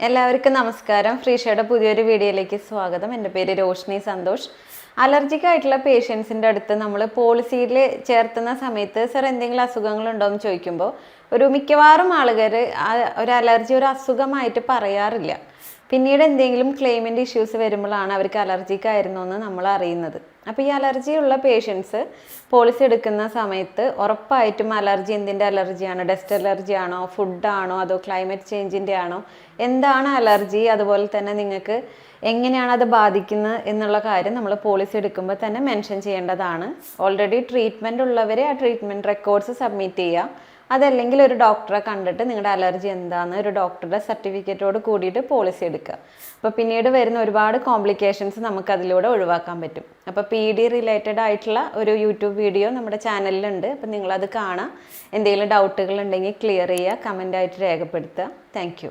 എല്ലാവർക്കും നമസ്കാരം. ഫ്രീഷയുടെ പുതിയൊരു വീഡിയോയിലേക്ക് സ്വാഗതം. എൻ്റെ പേര് രോഷ്നി സന്തോഷ്. അലർജിക് ആയിട്ടുള്ള പേഷ്യൻസിൻ്റെ അടുത്ത് നമ്മൾ പോളിസിയിൽ ചേർത്തുന്ന സമയത്ത് സർ എന്തെങ്കിലും അസുഖങ്ങളുണ്ടോ എന്ന് ചോദിക്കുമ്പോൾ മിക്കവാറും ആളുകൾ ഒരു അലർജി ഒരു അസുഖമായിട്ട് പറയാറില്ല. പിന്നീട് എന്തെങ്കിലും ക്ലെയിമിൻ്റെ ഇഷ്യൂസ് വരുമ്പോഴാണ് അവർക്ക് അലർജിക്ക് ആയിരുന്നു എന്ന് നമ്മൾ അറിയുന്നത്. അപ്പോൾ ഈ അലർജി ഉള്ള പേഷ്യൻസ് പോളിസി എടുക്കുന്ന സമയത്ത് ഉറപ്പായിട്ടും അലർജി എന്തിൻ്റെ അലർജിയാണ്, ഡസ്റ്റ് അലർജി ആണോ, ഫുഡാണോ, അതോ ക്ലൈമറ്റ് ചേഞ്ചിൻ്റെ ആണോ, എന്താണ് അലർജി, അതുപോലെ തന്നെ നിങ്ങൾക്ക് എങ്ങനെയാണ് അത് ബാധിക്കുന്നത് എന്നുള്ള കാര്യം നമ്മൾ പോളിസി എടുക്കുമ്പോൾ തന്നെ മെൻഷൻ ചെയ്യേണ്ടതാണ്. ഓൾറെഡി ട്രീറ്റ്മെൻറ്റ് ഉള്ളവരെ ആ ട്രീറ്റ്മെൻറ്റ് റെക്കോർഡ്സ് സബ്മിറ്റ് ചെയ്യുക. അതല്ലെങ്കിൽ ഒരു ഡോക്ടറെ കണ്ടിട്ട് നിങ്ങളുടെ അലർജി എന്താണെന്ന് ഒരു ഡോക്ടറുടെ സർട്ടിഫിക്കറ്റോട് കൂടിയിട്ട് പോളിസി എടുക്കുക. അപ്പോൾ പിന്നീട് വരുന്ന ഒരുപാട് കോംപ്ലിക്കേഷൻസ് നമുക്ക് അതിലൂടെ ഒഴിവാക്കാൻ പറ്റും. അപ്പോൾ PD റിലേറ്റഡ് ആയിട്ടുള്ള ഒരു യൂട്യൂബ് വീഡിയോ നമ്മുടെ ചാനലിലുണ്ട്. അപ്പോൾ നിങ്ങളത് കാണാം. എന്തെങ്കിലും ഡൗട്ടുകൾ ഉണ്ടെങ്കിൽ ക്ലിയർ ചെയ്യുക, കമൻ്റായിട്ട് രേഖപ്പെടുത്തുക. താങ്ക്